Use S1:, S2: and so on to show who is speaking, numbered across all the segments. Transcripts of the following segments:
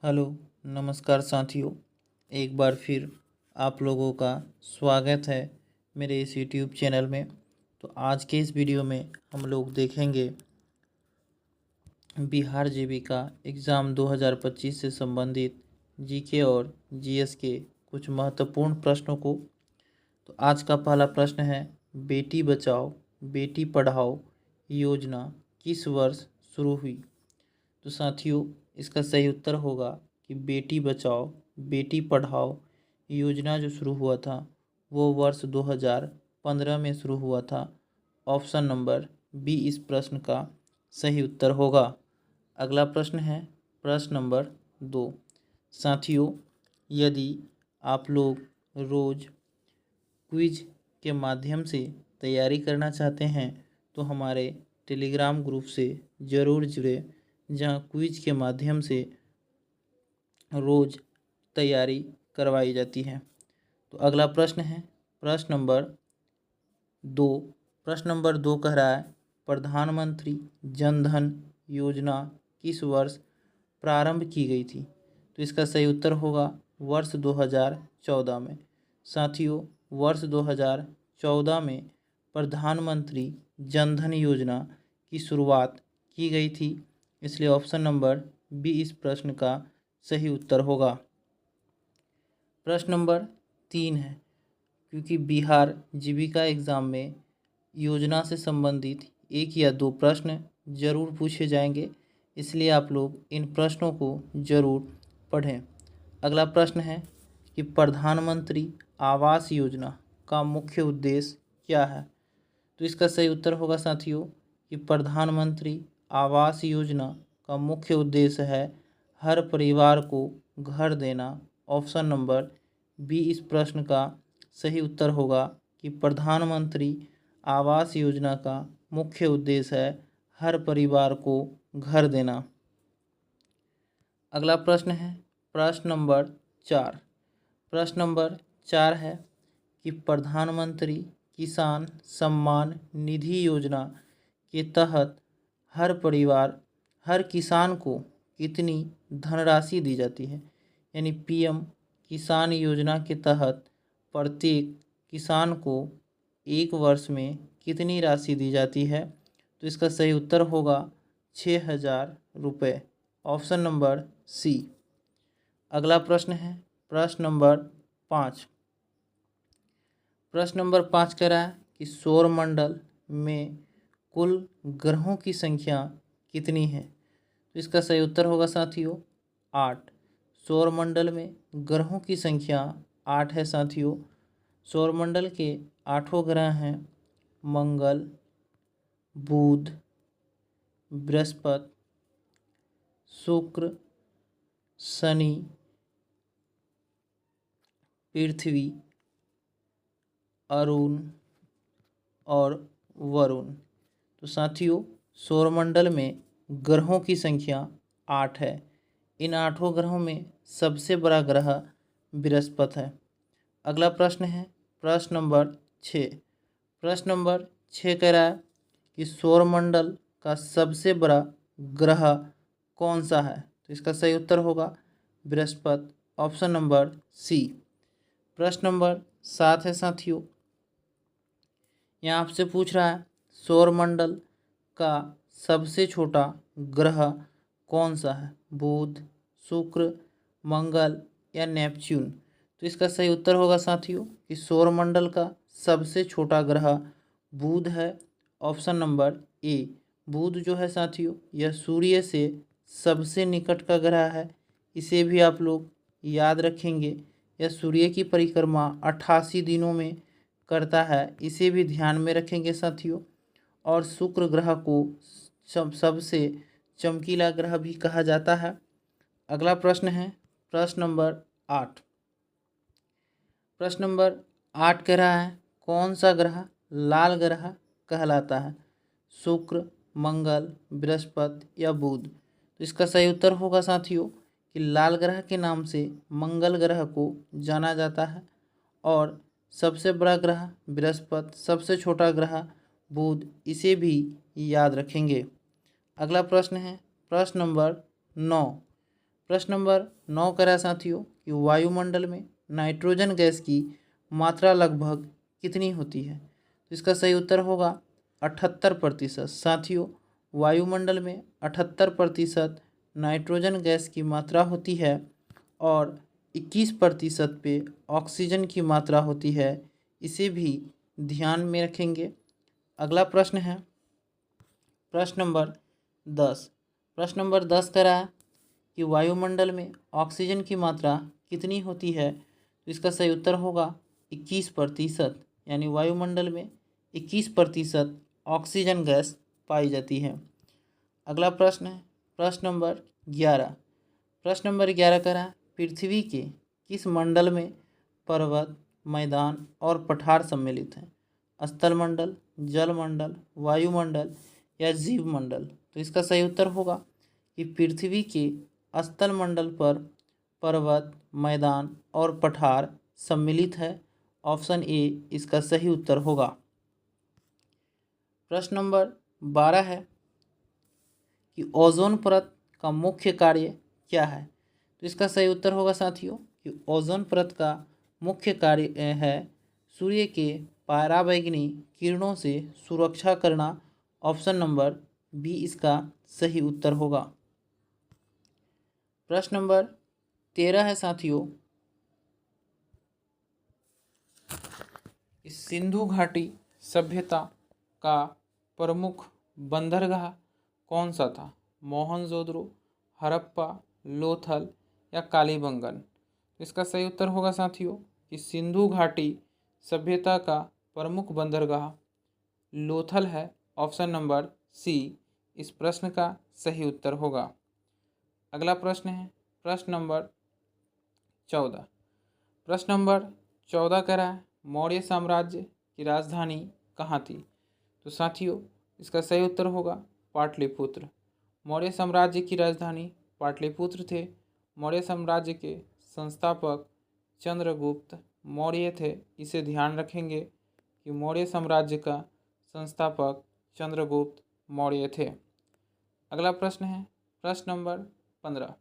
S1: Hello, नमस्कार साथियों। एक बार फिर आप लोगों का स्वागत है मेरे इस यूट्यूब चैनल में। तो आज के इस वीडियो में हम लोग देखेंगे बिहार जीविका एग्ज़ाम 2025 से संबंधित जीके और जीएस के कुछ महत्वपूर्ण प्रश्नों को। तो आज का पहला प्रश्न है, बेटी बचाओ बेटी पढ़ाओ योजना किस वर्ष शुरू हुई? तो साथियों, इसका सही उत्तर होगा कि बेटी बचाओ बेटी पढ़ाओ योजना जो शुरू हुआ था वो वर्ष 2015 में शुरू हुआ था। ऑप्शन नंबर बी इस प्रश्न का सही उत्तर होगा। अगला प्रश्न है प्रश्न नंबर 2। साथियों, यदि आप लोग रोज़ क्विज के माध्यम से तैयारी करना चाहते हैं तो हमारे टेलीग्राम ग्रुप से ज़रूर जुड़े, जहां क्विज के माध्यम से रोज़ तैयारी करवाई जाती है। तो अगला प्रश्न है प्रश्न नंबर 2। प्रश्न नंबर 2 कह रहा है, प्रधानमंत्री जन धन योजना किस वर्ष प्रारंभ की गई थी? तो इसका सही उत्तर होगा वर्ष 2014 में। साथियों, वर्ष 2014 में प्रधानमंत्री जन धन योजना की शुरुआत की गई थी, इसलिए ऑप्शन नंबर बी इस प्रश्न का सही उत्तर होगा। प्रश्न नंबर 3 है, क्योंकि बिहार जीविका एग्ज़ाम में योजना से संबंधित एक या दो प्रश्न जरूर पूछे जाएंगे, इसलिए आप लोग इन प्रश्नों को जरूर पढ़ें। अगला प्रश्न है कि प्रधानमंत्री आवास योजना का मुख्य उद्देश्य क्या है? तो इसका सही उत्तर होगा साथियों कि प्रधानमंत्री आवास योजना का मुख्य उद्देश्य है हर परिवार को घर देना। ऑप्शन नंबर बी इस प्रश्न का सही उत्तर होगा कि प्रधानमंत्री आवास योजना का मुख्य उद्देश्य है हर परिवार को घर देना। अगला प्रश्न है प्रश्न नंबर 4। प्रश्न नंबर 4 है कि प्रधानमंत्री किसान सम्मान निधि योजना के तहत हर किसान को कितनी धनराशि दी जाती है? यानी पीएम किसान योजना के तहत प्रत्येक किसान को एक वर्ष में कितनी राशि दी जाती है? तो इसका सही उत्तर होगा 6,000 रुपये। Option number C. अगला प्रश्न है प्रश्न नंबर 5। प्रश्न नंबर 5 कह रहा है कि सौरमंडल में कुल ग्रहों की संख्या कितनी है? तो इसका सही उत्तर होगा साथियों 8। सौरमंडल में ग्रहों की संख्या 8 है साथियों। सौरमंडल के 8 ग्रह हैं मंगल, बुध, बृहस्पति, शुक्र, शनि, पृथ्वी, अरुण और वरुण। तो साथियों, सौरमंडल में ग्रहों की संख्या 8 है। इन 8 ग्रहों में सबसे बड़ा ग्रह बृहस्पति है। अगला प्रश्न है प्रश्न नंबर 6। प्रश्न नंबर 6 कह रहा है कि सौरमंडल का सबसे बड़ा ग्रह कौन सा है? तो इसका सही उत्तर होगा बृहस्पति। ऑप्शन नंबर सी। प्रश्न नंबर 7 है साथियों, यहाँ आपसे पूछ रहा है सौरमंडल का सबसे छोटा ग्रह कौन सा है? बुध, शुक्र, मंगल या नेपच्यून? तो इसका सही उत्तर होगा साथियों कि सौरमंडल का सबसे छोटा ग्रह बुध है। Option number A. बुध जो है साथियों, यह सूर्य से सबसे निकट का ग्रह है। इसे भी आप लोग याद रखेंगे। यह सूर्य की परिक्रमा 88 दिनों में करता है, इसे भी ध्यान में रखेंगे साथियों। और शुक्र ग्रह को सबसे चमकीला ग्रह भी कहा जाता है। अगला प्रश्न है प्रश्न नंबर 8। प्रश्न नंबर 8 कह रहा है कौन सा ग्रह लाल ग्रह कहलाता है? शुक्र, मंगल, बृहस्पति या बुध? तो इसका सही उत्तर होगा साथियों कि लाल ग्रह के नाम से मंगल ग्रह को जाना जाता है। और सबसे बड़ा ग्रह बृहस्पति, सबसे छोटा ग्रह बुध, इसे भी याद रखेंगे। अगला प्रश्न है प्रश्न नंबर 9। प्रश्न नंबर 9 करा साथियों कि वायुमंडल में नाइट्रोजन गैस की मात्रा लगभग कितनी होती है। तो इसका सही उत्तर होगा 78%। साथियों, वायुमंडल में 78% नाइट्रोजन गैस की मात्रा होती है और 21% पे ऑक्सीजन की मात्रा होती है। इसे भी ध्यान में रखेंगे। अगला प्रश्न है प्रश्न नंबर 10। प्रश्न नंबर 10 कह रहा है कि वायुमंडल में ऑक्सीजन की मात्रा कितनी होती है। तो इसका सही उत्तर होगा 21%। यानी वायुमंडल में 21% ऑक्सीजन गैस पाई जाती है। अगला प्रश्न है प्रश्न नंबर 11। प्रश्न नंबर 11 कह रहा है पृथ्वी के किस मंडल में पर्वत, मैदान और पठार सम्मिलित हैं। स्थल मंडल, जल मंडल, वायुमंडल या जीव मंडल। तो इसका सही उत्तर होगा कि पृथ्वी के स्थल मंडल पर पर्वत, मैदान और पठार सम्मिलित है। ऑप्शन ए इसका सही उत्तर होगा। प्रश्न नंबर 12 है कि ओजोन परत का मुख्य कार्य क्या है। तो इसका सही उत्तर होगा साथियों कि ओजोन परत का मुख्य कार्य है सूर्य के पराबैंगनी किरणों से सुरक्षा करना। ऑप्शन नंबर बी इसका सही उत्तर होगा। प्रश्न नंबर 13 है साथियों, सिंधु घाटी सभ्यता का प्रमुख बंदरगाह कौन सा था। मोहनजोदड़ो, हड़प्पा, लोथल या कालीबंगन। इसका सही उत्तर होगा साथियों कि सिंधु घाटी सभ्यता का प्रमुख बंदरगाह लोथल है। ऑप्शन नंबर सी इस प्रश्न का सही उत्तर होगा। अगला प्रश्न है प्रश्न नंबर 14। प्रश्न नंबर 14 कह रहा है मौर्य साम्राज्य की राजधानी कहाँ थी। तो साथियों इसका सही उत्तर होगा पाटलिपुत्र। मौर्य साम्राज्य की राजधानी पाटलिपुत्र थे। मौर्य साम्राज्य के संस्थापक चंद्रगुप्त मौर्य थे। इसे ध्यान रखेंगे कि मौर्य साम्राज्य का संस्थापक चंद्रगुप्त मौर्य थे। अगला प्रश्न है प्रश्न नंबर 15।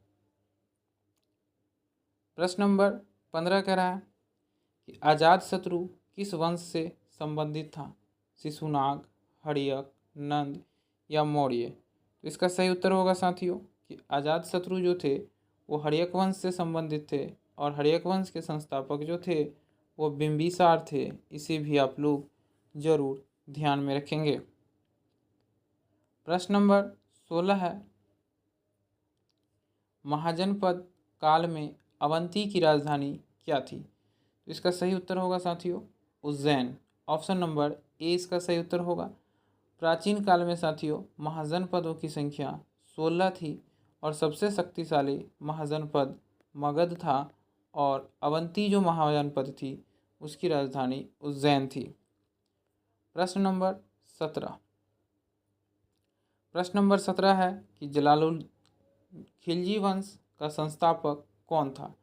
S1: प्रश्न नंबर 15 कह रहा है कि अजातशत्रु किस वंश से संबंधित था। शिशुनाग, हर्यक, नंद या मौर्य। तो इसका सही उत्तर होगा साथियों कि अजातशत्रु जो थे वो हर्यक वंश से संबंधित थे और हर्यक वंश के संस्थापक जो थे वो बिंबिसार थे। इसे भी आप लोग जरूर ध्यान में रखेंगे। प्रश्न नंबर 16 है महाजनपद काल में अवंती की राजधानी क्या थी। तो इसका सही उत्तर होगा साथियों उज्जैन। ऑप्शन नंबर ए इसका सही उत्तर होगा। प्राचीन काल में साथियों महाजनपदों की संख्या 16 थी और सबसे शक्तिशाली महाजनपद मगध था और अवंती जो महाजनपद थी उसकी राजधानी उज्जैन थी। प्रश्न नंबर 17। प्रश्न नंबर 17 है कि जलालुल खिलजी वंश का संस्थापक कौन था।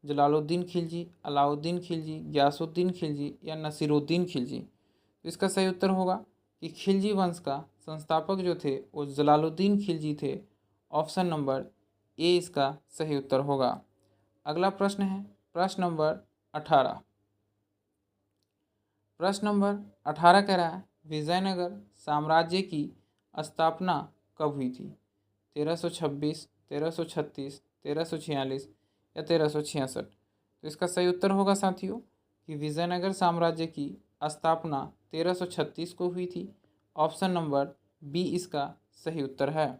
S1: जलालुद्दीन खिलजी, अलाउद्दीन खिलजी, गयासुद्दीन खिलजी या नसीरुद्दीन खिलजी। तो इसका सही उत्तर होगा कि खिलजी वंश का संस्थापक जो थे वो जलालुद्दीन खिलजी थे। ऑप्शन नंबर ए इसका सही उत्तर होगा। अगला प्रश्न है प्रश्न नंबर 18। प्रश्न नंबर 18 कह रहा है विजयनगर साम्राज्य की स्थापना कब हुई थी। 1326, 1336, 1346 या 1366। तो इसका सही उत्तर होगा साथियों कि विजयनगर साम्राज्य की स्थापना 1336 को हुई थी। ऑप्शन नंबर बी इसका सही उत्तर है।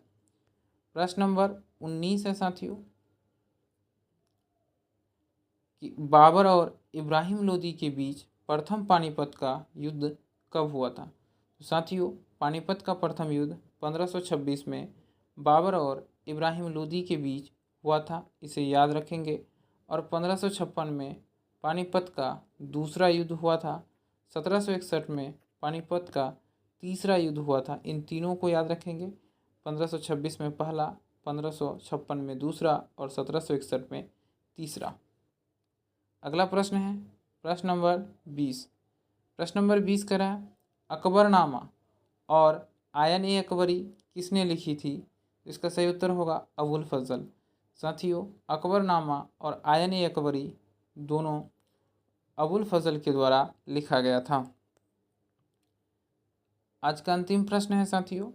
S1: प्रश्न नंबर 19 है साथियों कि बाबर और इब्राहिम लोदी के बीच प्रथम पानीपत का युद्ध कब हुआ था। तो साथियों पानीपत का प्रथम युद्ध 1526 में बाबर और इब्राहिम लोदी के बीच हुआ था। इसे याद रखेंगे। और 1556 में पानीपत का दूसरा युद्ध हुआ था। 1761 में पानीपत का तीसरा युद्ध हुआ था। इन तीनों को याद रखेंगे। 1526 में पहला, 1556 में दूसरा और 1761 में तीसरा। अगला प्रश्न है प्रश्न नंबर 20। प्रश्न नंबर 20 कह रहा है अकबरनामा और आयन ए अकबरी किसने लिखी थी। इसका सही उत्तर होगा अबुल फजल। साथियों, अकबरनामा और आयन अकबरी दोनों अबुल फजल के द्वारा लिखा गया था। आज का अंतिम प्रश्न है साथियों,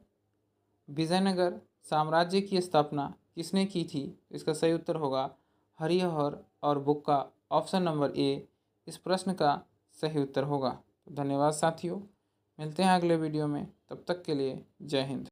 S1: विजयनगर साम्राज्य की स्थापना किसने की थी? इसका सही उत्तर होगा हरिहर और बुक्का। ऑप्शन नंबर ए इस प्रश्न का सही उत्तर होगा। धन्यवाद साथियों, मिलते हैं अगले वीडियो में, तब तक के लिए जय हिंद।